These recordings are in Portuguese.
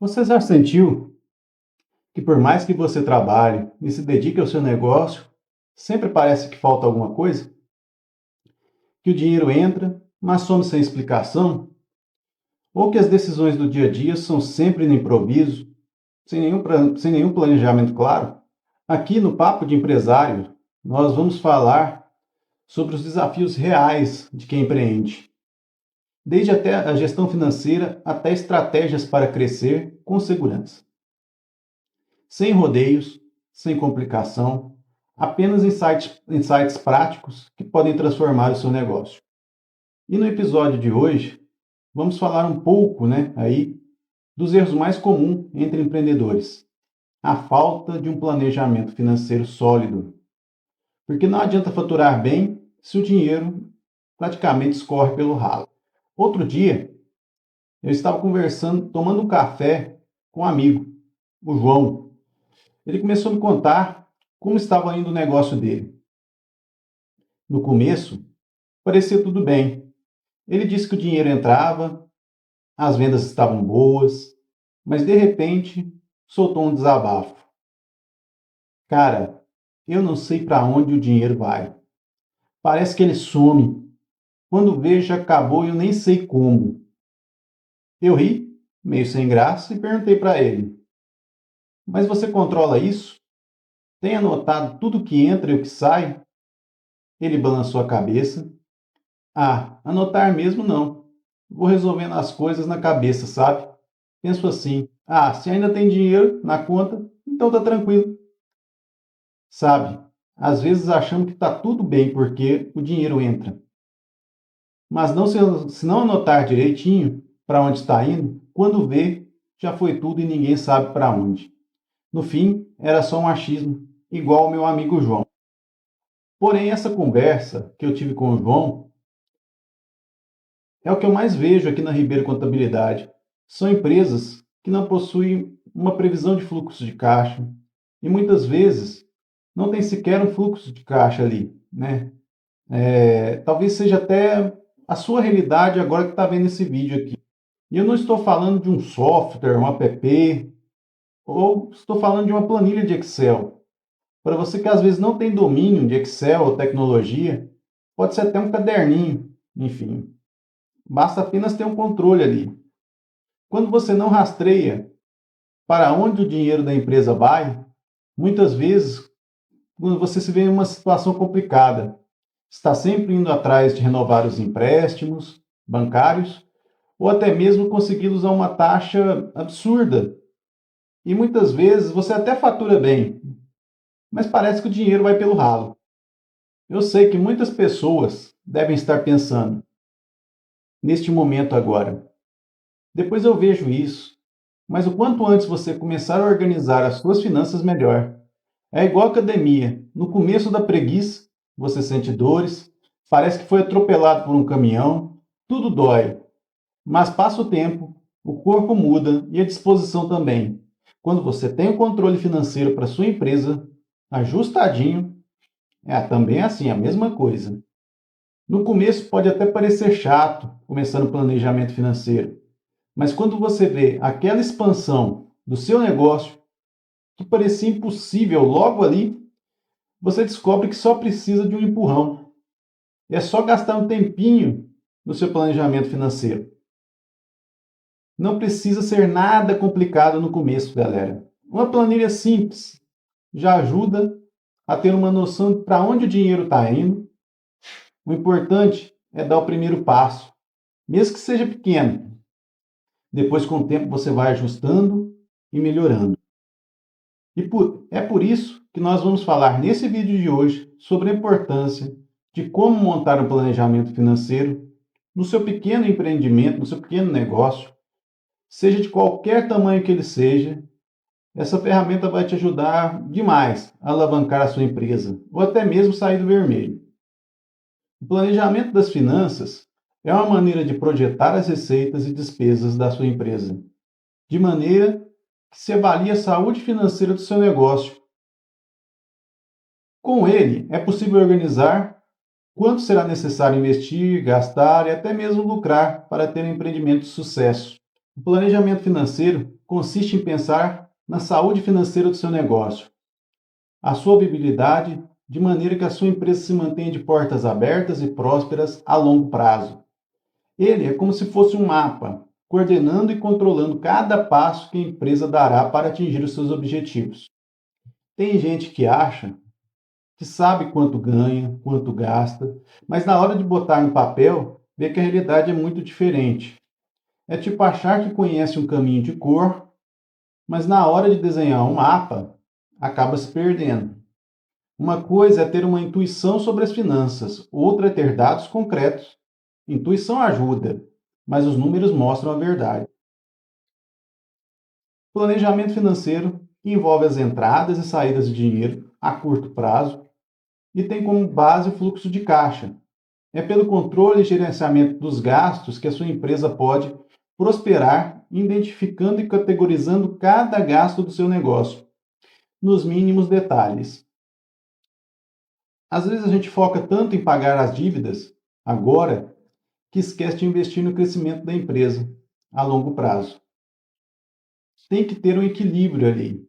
Você já sentiu que por mais que você trabalhe e se dedique ao seu negócio, sempre parece que falta alguma coisa? Que o dinheiro entra, mas some sem explicação? Ou que as decisões do dia a dia são sempre no improviso, sem nenhum planejamento claro? Aqui no Papo de Empresário, nós vamos falar sobre os desafios reais de quem empreende, desde até a gestão financeira até estratégias para crescer com segurança. Sem rodeios, sem complicação, apenas insights práticos que podem transformar o seu negócio. E no episódio de hoje, vamos falar um pouco, dos erros mais comuns entre empreendedores. A falta de um planejamento financeiro sólido. Porque não adianta faturar bem se o dinheiro praticamente escorre pelo ralo. Outro dia, eu estava conversando, tomando um café com um amigo, o João. Ele começou a me contar como estava indo o negócio dele. No começo, parecia tudo bem. Ele disse que o dinheiro entrava, as vendas estavam boas, mas de repente soltou um desabafo. Cara, eu não sei para onde o dinheiro vai. Parece que ele some. Quando vejo já acabou e eu nem sei como. Eu ri, meio sem graça, e perguntei para ele: Mas você controla isso? Tem anotado tudo que entra e o que sai? Ele balançou a cabeça. Ah, anotar mesmo não. Vou resolvendo as coisas na cabeça, sabe? Penso assim: ah, se ainda tem dinheiro na conta, então tá tranquilo. Sabe? Às vezes achamos que tá tudo bem porque o dinheiro entra. Mas não se não anotar direitinho para onde está indo, quando vê, já foi tudo e ninguém sabe para onde. No fim, era só um achismo, igual o meu amigo João. Porém, essa conversa que eu tive com o João é o que eu mais vejo aqui na Ribeiro Contabilidade. São empresas que não possuem uma previsão de fluxo de caixa e muitas vezes não tem sequer um fluxo de caixa ali, né? Talvez seja até a sua realidade agora que está vendo esse vídeo aqui. E eu não estou falando de um software, um app, ou estou falando de uma planilha de Excel. Para você que às vezes não tem domínio de Excel ou tecnologia, pode ser até um caderninho, enfim. Basta apenas ter um controle ali. Quando você não rastreia para onde o dinheiro da empresa vai, muitas vezes, quando você se vê em uma situação complicada, está sempre indo atrás de renovar os empréstimos bancários ou até mesmo consegui-los a uma taxa absurda. E muitas vezes você até fatura bem, mas parece que o dinheiro vai pelo ralo. Eu sei que muitas pessoas devem estar pensando neste momento agora. Depois eu vejo isso, mas o quanto antes você começar a organizar as suas finanças melhor. É igual academia. No começo da preguiça, você sente dores, parece que foi atropelado por um caminhão, tudo dói. Mas passa o tempo, o corpo muda e a disposição também. Quando você tem o controle financeiro para sua empresa ajustadinho, também é assim, a mesma coisa. No começo pode até parecer chato, começando o planejamento financeiro, mas quando você vê aquela expansão do seu negócio que parecia impossível logo ali, você descobre que só precisa de um empurrão. É só gastar um tempinho no seu planejamento financeiro. Não precisa ser nada complicado no começo, galera. Uma planilha simples já ajuda a ter uma noção para onde o dinheiro está indo. O importante é dar o primeiro passo, mesmo que seja pequeno. Depois, com o tempo, você vai ajustando e melhorando. É por isso que nós vamos falar nesse vídeo de hoje sobre a importância de como montar um planejamento financeiro no seu pequeno empreendimento, no seu pequeno negócio, seja de qualquer tamanho que ele seja. Essa ferramenta vai te ajudar demais a alavancar a sua empresa, ou até mesmo sair do vermelho. O planejamento das finanças é uma maneira de projetar as receitas e despesas da sua empresa, de maneira que se avalie a saúde financeira do seu negócio. Com ele, é possível organizar quanto será necessário investir, gastar e até mesmo lucrar para ter um empreendimento de sucesso. O planejamento financeiro consiste em pensar na saúde financeira do seu negócio, a sua viabilidade, de maneira que a sua empresa se mantenha de portas abertas e prósperas a longo prazo. Ele é como se fosse um mapa, coordenando e controlando cada passo que a empresa dará para atingir os seus objetivos. Tem gente que acha que sabe quanto ganha, quanto gasta, mas na hora de botar no papel, vê que a realidade é muito diferente. É tipo achar que conhece um caminho de cor, mas na hora de desenhar um mapa, acaba se perdendo. Uma coisa é ter uma intuição sobre as finanças, outra é ter dados concretos. Intuição ajuda, mas os números mostram a verdade. Planejamento financeiro envolve as entradas e saídas de dinheiro a curto prazo e tem como base o fluxo de caixa. É pelo controle e gerenciamento dos gastos que a sua empresa pode prosperar, identificando e categorizando cada gasto do seu negócio, nos mínimos detalhes. Às vezes a gente foca tanto em pagar as dívidas agora que esquece de investir no crescimento da empresa a longo prazo. Tem que ter um equilíbrio ali.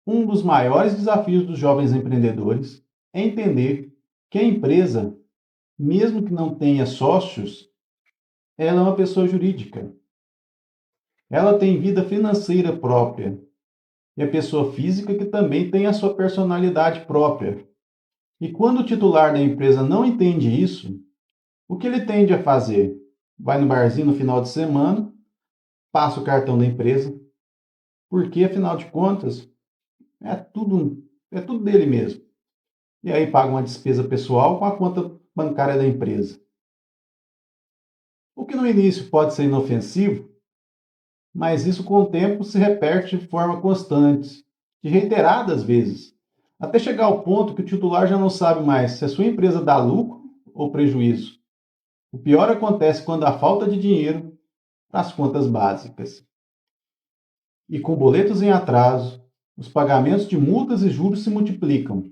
Um dos maiores desafios dos jovens empreendedores é entender que a empresa, mesmo que não tenha sócios, ela é uma pessoa jurídica. Ela tem vida financeira própria. E a pessoa física que também tem a sua personalidade própria. E quando o titular da empresa não entende isso, o que ele tende a fazer? Vai no barzinho no final de semana, passa o cartão da empresa, porque afinal de contas é tudo dele mesmo. E aí paga uma despesa pessoal com a conta bancária da empresa. O que no início pode ser inofensivo, mas isso com o tempo se repete de forma constante, de reiteradas vezes, até chegar ao ponto que o titular já não sabe mais se a sua empresa dá lucro ou prejuízo. O pior acontece quando há falta de dinheiro para as contas básicas. E com boletos em atraso, os pagamentos de multas e juros se multiplicam.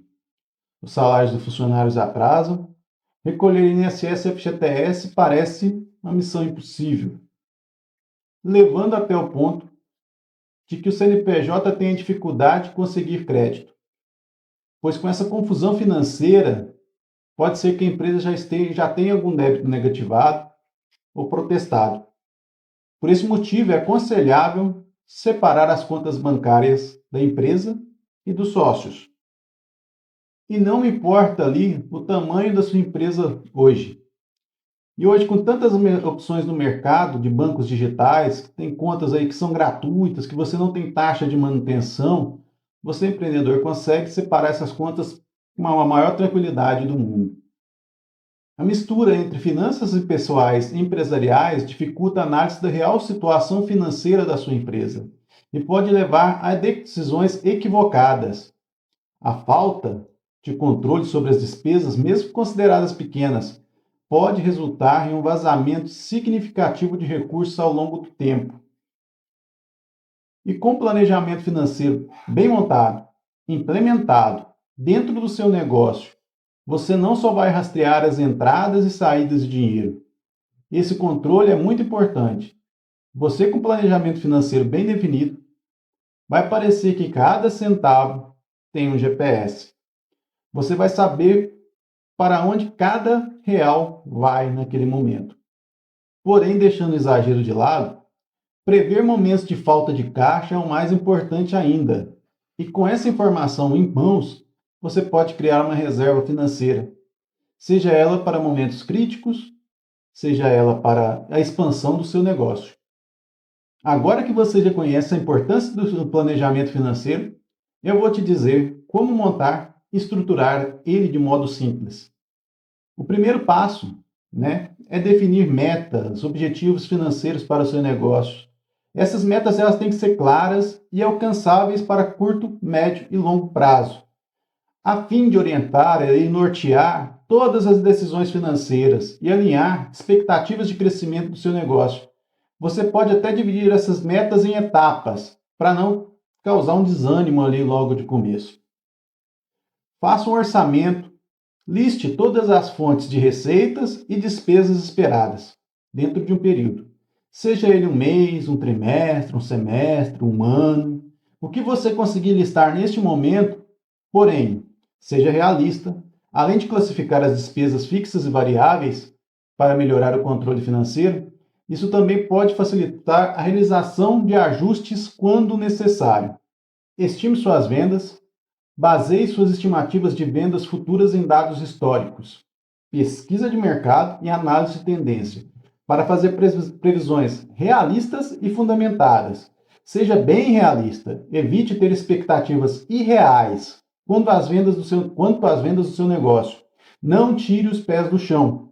Os salários dos funcionários atrasam. Recolher INSS e FGTS parece uma missão impossível, levando até o ponto de que o CNPJ tenha dificuldade de conseguir crédito, pois com essa confusão financeira, pode ser que a empresa já tenha algum débito negativado ou protestado. Por esse motivo, é aconselhável separar as contas bancárias da empresa e dos sócios. E não importa ali o tamanho da sua empresa hoje. E hoje, com tantas opções no mercado de bancos digitais, tem contas aí que são gratuitas, que você não tem taxa de manutenção, você, empreendedor, consegue separar essas contas com a maior tranquilidade do mundo. A mistura entre finanças pessoais e empresariais dificulta a análise da real situação financeira da sua empresa e pode levar a decisões equivocadas. A falta de controle sobre as despesas, mesmo consideradas pequenas, pode resultar em um vazamento significativo de recursos ao longo do tempo. E com planejamento financeiro bem montado, implementado dentro do seu negócio, você não só vai rastrear as entradas e saídas de dinheiro. Esse controle é muito importante. Você com planejamento financeiro bem definido, vai parecer que cada centavo tem um GPS. Você vai saber para onde cada real vai naquele momento. Porém, deixando o exagero de lado, prever momentos de falta de caixa é o mais importante ainda. E com essa informação em mãos, você pode criar uma reserva financeira, seja ela para momentos críticos, seja ela para a expansão do seu negócio. Agora que você já conhece a importância do planejamento financeiro, eu vou te dizer como montar e estruturar ele de modo simples. O primeiro passo, é definir metas, objetivos financeiros para o seu negócio. Essas metas elas têm que ser claras e alcançáveis para curto, médio e longo prazo, a fim de orientar e nortear todas as decisões financeiras e alinhar expectativas de crescimento do seu negócio. Você pode até dividir essas metas em etapas, para não causar um desânimo ali logo de começo. Faça um orçamento. Liste todas as fontes de receitas e despesas esperadas dentro de um período. Seja ele um mês, um trimestre, um semestre, um ano, o que você conseguir listar neste momento, porém, seja realista, além de classificar as despesas fixas e variáveis para melhorar o controle financeiro, isso também pode facilitar a realização de ajustes quando necessário. Estime suas vendas, baseie suas estimativas de vendas futuras em dados históricos, pesquisa de mercado e análise de tendência, para fazer previsões realistas e fundamentadas. Seja bem realista, evite ter expectativas irreais quanto às vendas do seu negócio. Não tire os pés do chão.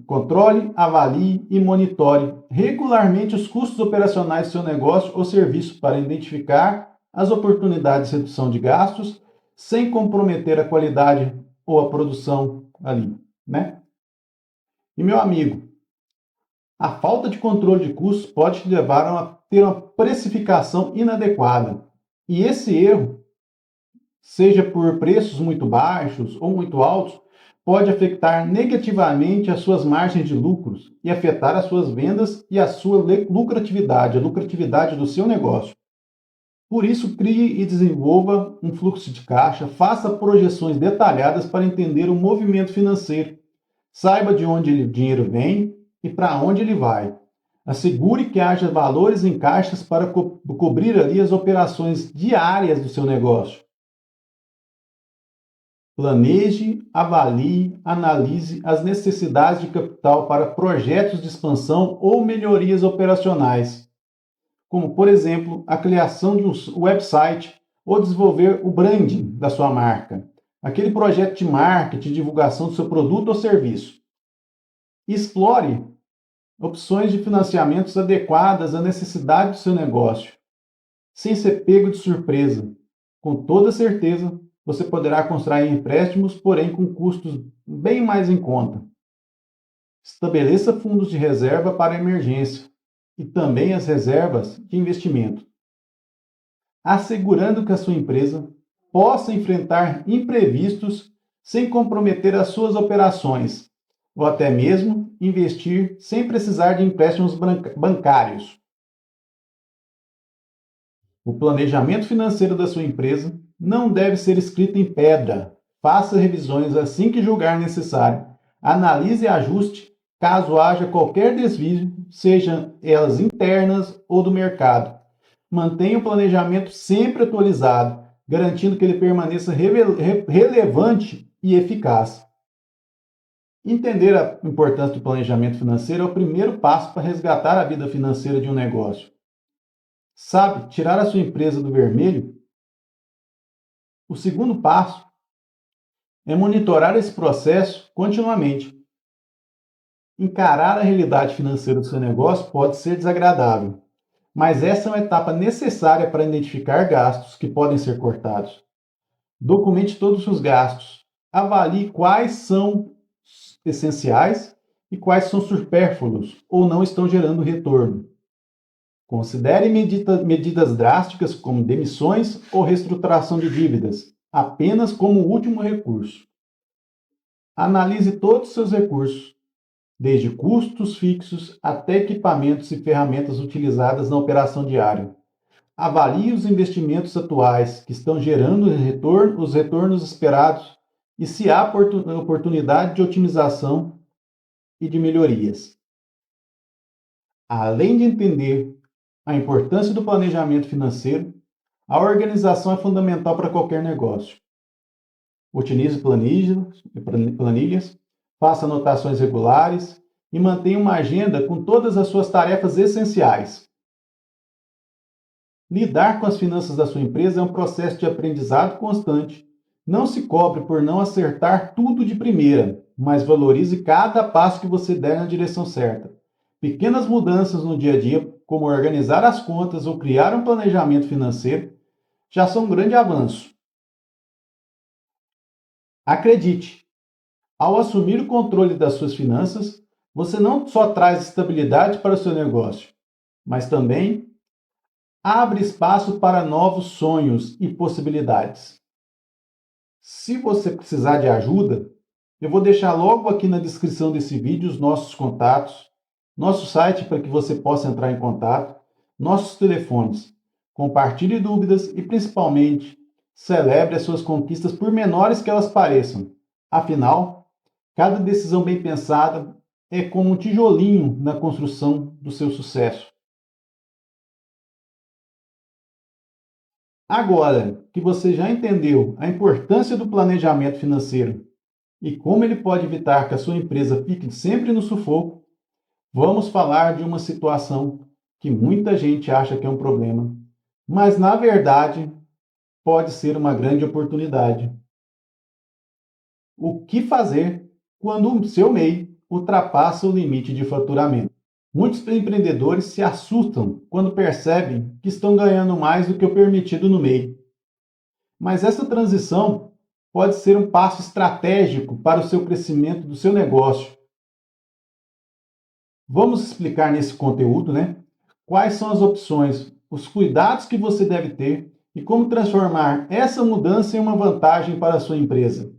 Controle, avalie e monitore regularmente os custos operacionais do seu negócio ou serviço para identificar as oportunidades de redução de gastos sem comprometer a qualidade ou a produção ali, né? E meu amigo, a falta de controle de custos pode te levar a ter uma precificação inadequada. E esse erro, seja por preços muito baixos ou muito altos, pode afetar negativamente as suas margens de lucros e afetar as suas vendas e a sua lucratividade, a lucratividade do seu negócio. Por isso, crie e desenvolva um fluxo de caixa, faça projeções detalhadas para entender o movimento financeiro. Saiba de onde o dinheiro vem e para onde ele vai. Assegure que haja valores em caixas para cobrir ali as operações diárias do seu negócio. Planeje, avalie, analise as necessidades de capital para projetos de expansão ou melhorias operacionais, como, por exemplo, a criação de um website ou desenvolver o branding da sua marca, aquele projeto de marketing, divulgação do seu produto ou serviço. Explore opções de financiamentos adequadas à necessidade do seu negócio, sem ser pego de surpresa. Com toda certeza, você poderá contrair empréstimos, porém com custos bem mais em conta. Estabeleça fundos de reserva para emergência e também as reservas de investimento, assegurando que a sua empresa possa enfrentar imprevistos sem comprometer as suas operações, ou até mesmo investir sem precisar de empréstimos bancários. O planejamento financeiro da sua empresa não deve ser escrito em pedra. Faça revisões assim que julgar necessário. Analise e ajuste caso haja qualquer desvio, sejam elas internas ou do mercado. Mantenha o planejamento sempre atualizado, garantindo que ele permaneça relevante e eficaz. Entender a importância do planejamento financeiro é o primeiro passo para resgatar a vida financeira de um negócio. Sabe, tirar a sua empresa do vermelho? O segundo passo é monitorar esse processo continuamente. Encarar a realidade financeira do seu negócio pode ser desagradável, mas essa é uma etapa necessária para identificar gastos que podem ser cortados. Documente todos os gastos. Avalie quais são essenciais e quais são supérfluos ou não estão gerando retorno. Considere medidas drásticas como demissões ou reestruturação de dívidas, apenas como último recurso. Analise todos os seus recursos, desde custos fixos até equipamentos e ferramentas utilizadas na operação diária. Avalie os investimentos atuais que estão gerando os retornos esperados e se há oportunidade de otimização e de melhorias. Além de entender a importância do planejamento financeiro, a organização é fundamental para qualquer negócio. Utilize planilhas, faça anotações regulares e mantenha uma agenda com todas as suas tarefas essenciais. Lidar com as finanças da sua empresa é um processo de aprendizado constante. Não se cobre por não acertar tudo de primeira, mas valorize cada passo que você der na direção certa. Pequenas mudanças no dia a dia, como organizar as contas ou criar um planejamento financeiro, já são um grande avanço. Acredite, ao assumir o controle das suas finanças, você não só traz estabilidade para o seu negócio, mas também abre espaço para novos sonhos e possibilidades. Se você precisar de ajuda, eu vou deixar logo aqui na descrição desse vídeo os nossos contatos. nosso site para que você possa entrar em contato, nossos telefones. Compartilhe dúvidas e, principalmente, celebre as suas conquistas por menores que elas pareçam. Afinal, cada decisão bem pensada é como um tijolinho na construção do seu sucesso. Agora que você já entendeu a importância do planejamento financeiro e como ele pode evitar que a sua empresa fique sempre no sufoco, vamos falar de uma situação que muita gente acha que é um problema, mas na verdade pode ser uma grande oportunidade. O que fazer quando o seu MEI ultrapassa o limite de faturamento? Muitos empreendedores se assustam quando percebem que estão ganhando mais do que o permitido no MEI. Mas essa transição pode ser um passo estratégico para o seu crescimento do seu negócio. Vamos explicar nesse conteúdo, né? Quais são as opções, os cuidados que você deve ter e como transformar essa mudança em uma vantagem para a sua empresa.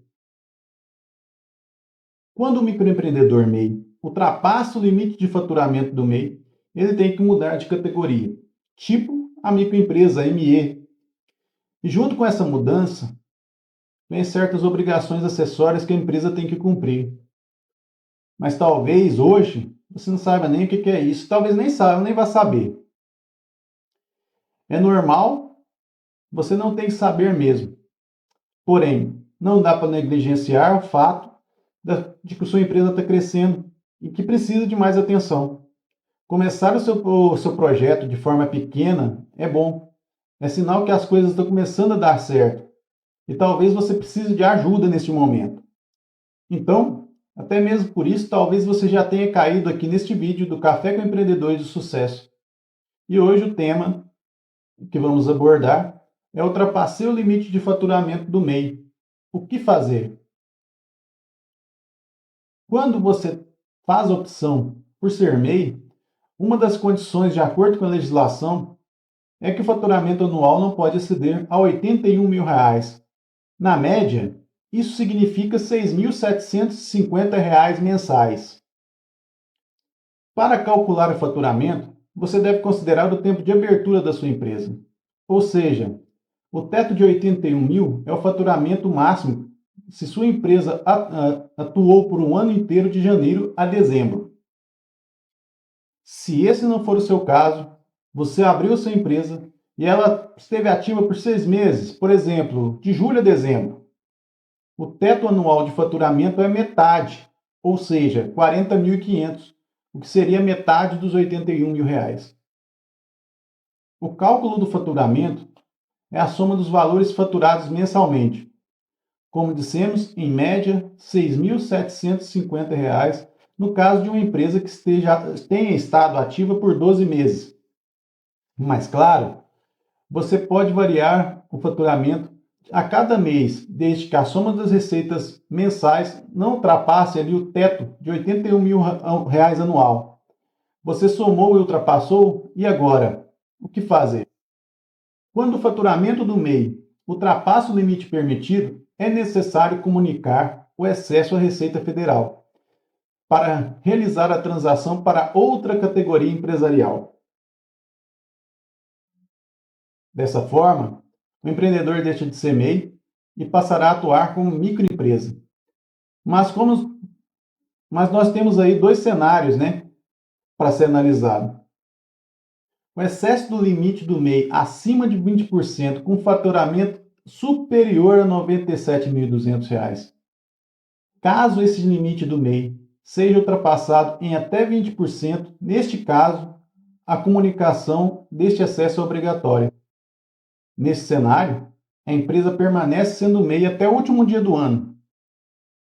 Quando o microempreendedor MEI ultrapassa o limite de faturamento do MEI, ele tem que mudar de categoria, tipo a microempresa ME. E junto com essa mudança, vem certas obrigações acessórias que a empresa tem que cumprir. Mas talvez hoje você não saiba nem o que é isso, talvez nem saiba, nem vá saber. É normal, você não tem que saber mesmo. Porém, não dá para negligenciar o fato de que a sua empresa está crescendo e que precisa de mais atenção. Começar o seu projeto de forma pequena é bom. É sinal que as coisas estão começando a dar certo. E talvez você precise de ajuda neste momento. Então, até mesmo por isso, talvez você já tenha caído aqui neste vídeo do Café com Empreendedores de Sucesso. E hoje o tema que vamos abordar é ultrapassar o limite de faturamento do MEI. O que fazer? Quando você faz a opção por ser MEI, uma das condições, de acordo com a legislação, é que o faturamento anual não pode exceder a R$ 81.000. Na média, isso significa R$ 6.750 mensais. Para calcular o faturamento, você deve considerar o tempo de abertura da sua empresa. Ou seja, o teto de 81 mil é o faturamento máximo se sua empresa atuou por um ano inteiro de janeiro a dezembro. Se esse não for o seu caso, você abriu sua empresa e ela esteve ativa por 6 meses, por exemplo, de julho a dezembro. O teto anual de faturamento é metade, ou seja, 40.500, o que seria metade dos R$ 81.000. O cálculo do faturamento é a soma dos valores faturados mensalmente. Como dissemos, em média, R$ 6.750 no caso de uma empresa que tenha estado ativa por 12 meses. Mas, claro, você pode variar o faturamento a cada mês, desde que a soma das receitas mensais não ultrapasse ali o teto de R$ 81.000 anual. Você somou e ultrapassou, e agora? O que fazer? Quando o faturamento do MEI ultrapassa o limite permitido, é necessário comunicar o excesso à Receita Federal para realizar a transação para outra categoria empresarial. Dessa forma, o empreendedor deixa de ser MEI e passará a atuar como microempresa. Mas nós temos aí dois cenários, né, para ser analisado. O excesso do limite do MEI acima de 20% com faturamento superior a R$ 97.200. Caso esse limite do MEI seja ultrapassado em até 20%, neste caso, a comunicação deste excesso é obrigatória. Nesse cenário, a empresa permanece sendo MEI até o último dia do ano,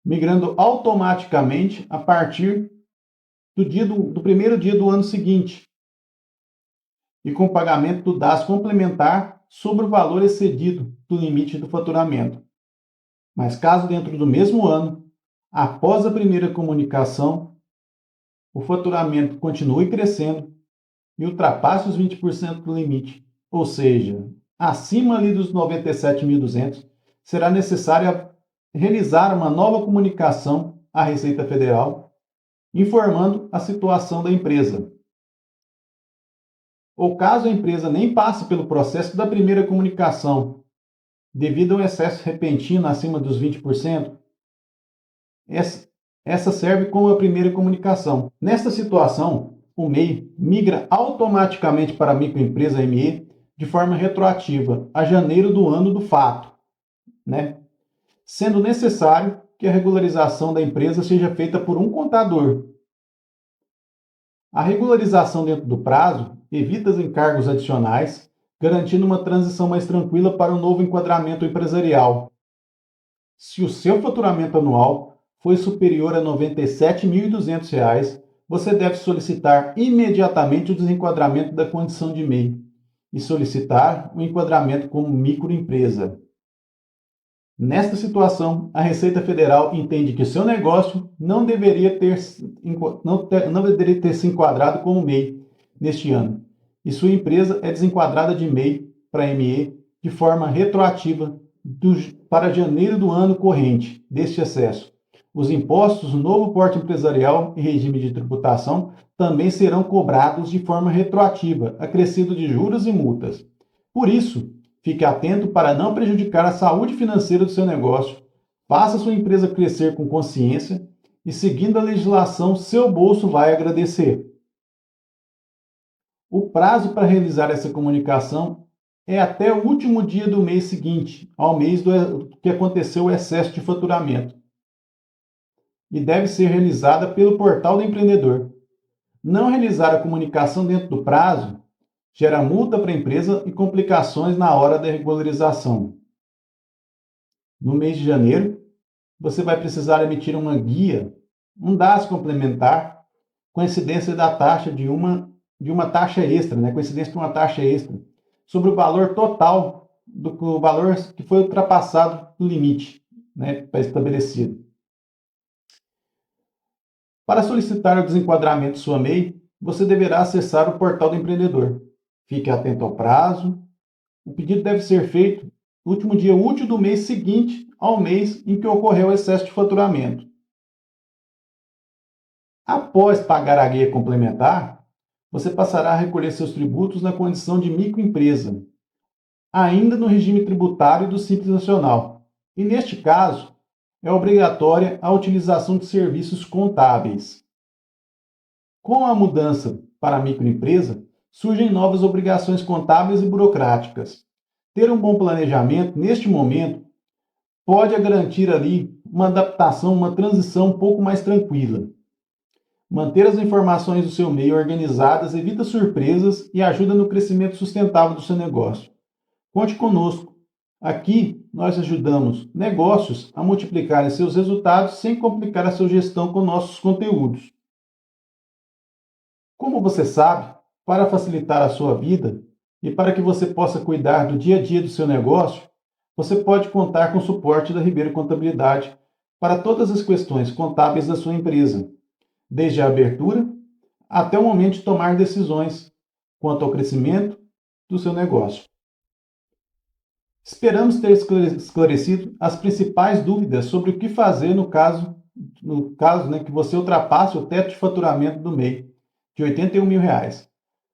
migrando automaticamente a partir do primeiro dia do ano seguinte, e com pagamento do DAS complementar sobre o valor excedido do limite do faturamento. Mas caso dentro do mesmo ano, após a primeira comunicação, o faturamento continue crescendo e ultrapasse os 20% do limite, ou seja, acima ali dos 97.200, será necessário realizar uma nova comunicação à Receita Federal informando a situação da empresa. Ou caso a empresa nem passe pelo processo da primeira comunicação, devido a um excesso repentino acima dos 20%, essa serve como a primeira comunicação. Nesta situação, o MEI migra automaticamente para a microempresa ME de forma retroativa, a janeiro do ano do fato, né? Sendo necessário que a regularização da empresa seja feita por um contador. A regularização dentro do prazo evita os encargos adicionais, garantindo uma transição mais tranquila para o novo enquadramento empresarial. Se o seu faturamento anual foi superior a R$ 97.200, você deve solicitar imediatamente o desenquadramento da condição de MEI e solicitar o enquadramento como microempresa. Nesta situação, a Receita Federal entende que seu negócio não deveria ter se enquadrado como MEI neste ano, e sua empresa é desenquadrada de MEI para ME de forma retroativa para janeiro do ano corrente deste excesso. Os impostos no novo porte empresarial e regime de tributação também serão cobrados de forma retroativa, acrescido de juros e multas. Por isso, fique atento para não prejudicar a saúde financeira do seu negócio, faça sua empresa crescer com consciência e, seguindo a legislação, seu bolso vai agradecer. O prazo para realizar essa comunicação é até o último dia do mês seguinte, ao mês do que aconteceu o excesso de faturamento, e deve ser realizada pelo portal do empreendedor. Não realizar a comunicação dentro do prazo gera multa para a empresa e complicações na hora da regularização. No mês de janeiro, você vai precisar emitir uma guia, um DAS complementar, com incidência da taxa de uma taxa extra, coincidência de uma taxa extra, sobre o valor total do valor que foi ultrapassado do limite, estabelecido. Para solicitar o desenquadramento de sua MEI, você deverá acessar o portal do empreendedor. Fique atento ao prazo. O pedido deve ser feito no último dia útil do mês seguinte ao mês em que ocorreu o excesso de faturamento. Após pagar a guia complementar, você passará a recolher seus tributos na condição de microempresa, ainda no regime tributário do Simples Nacional. E neste caso, é obrigatória a utilização de serviços contábeis. Com a mudança para a microempresa, surgem novas obrigações contábeis e burocráticas. Ter um bom planejamento, neste momento, pode garantir ali uma adaptação, uma transição um pouco mais tranquila. Manter as informações do seu meio organizadas evita surpresas e ajuda no crescimento sustentável do seu negócio. Conte conosco. Aqui, nós ajudamos negócios a multiplicarem seus resultados sem complicar a sua gestão com nossos conteúdos. Como você sabe, para facilitar a sua vida e para que você possa cuidar do dia a dia do seu negócio, você pode contar com o suporte da Ribeiro Contabilidade para todas as questões contábeis da sua empresa, desde a abertura até o momento de tomar decisões quanto ao crescimento do seu negócio. Esperamos ter esclarecido as principais dúvidas sobre o que fazer no caso que você ultrapasse o teto de faturamento do MEI de R$ 81 mil.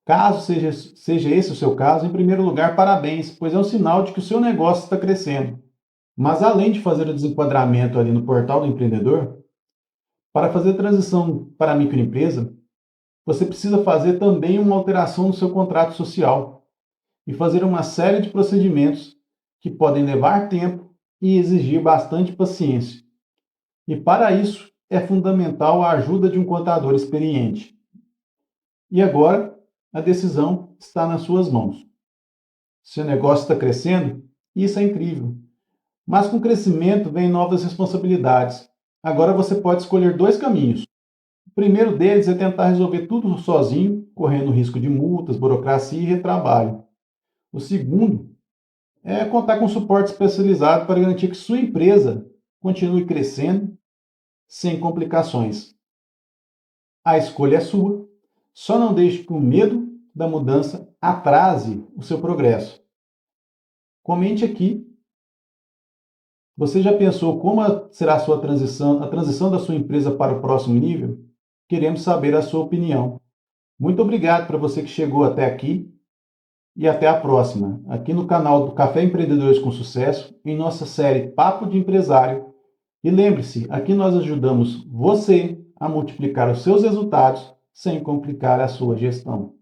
Caso seja esse o seu caso, em primeiro lugar, parabéns, pois é um sinal de que o seu negócio está crescendo. Mas além de fazer o desenquadramento ali no portal do empreendedor, para fazer a transição para a microempresa, você precisa fazer também uma alteração no seu contrato social e fazer uma série de procedimentos que podem levar tempo e exigir bastante paciência. E para isso é fundamental a ajuda de um contador experiente. E agora, a decisão está nas suas mãos. Seu negócio está crescendo? Isso é incrível. Mas com o crescimento vem novas responsabilidades. Agora você pode escolher dois caminhos. O primeiro deles é tentar resolver tudo sozinho, correndo risco de multas, burocracia e retrabalho. O segundo é contar com suporte especializado para garantir que sua empresa continue crescendo sem complicações. A escolha é sua. Só não deixe que o medo da mudança atrase o seu progresso. Comente aqui. Você já pensou como será a transição da sua empresa para o próximo nível? Queremos saber a sua opinião. Muito obrigado para você que chegou até aqui e até a próxima, aqui no canal do Café Empreendedores com Sucesso, em nossa série Papo de Empresário. E lembre-se, aqui nós ajudamos você a multiplicar os seus resultados sem complicar a sua gestão.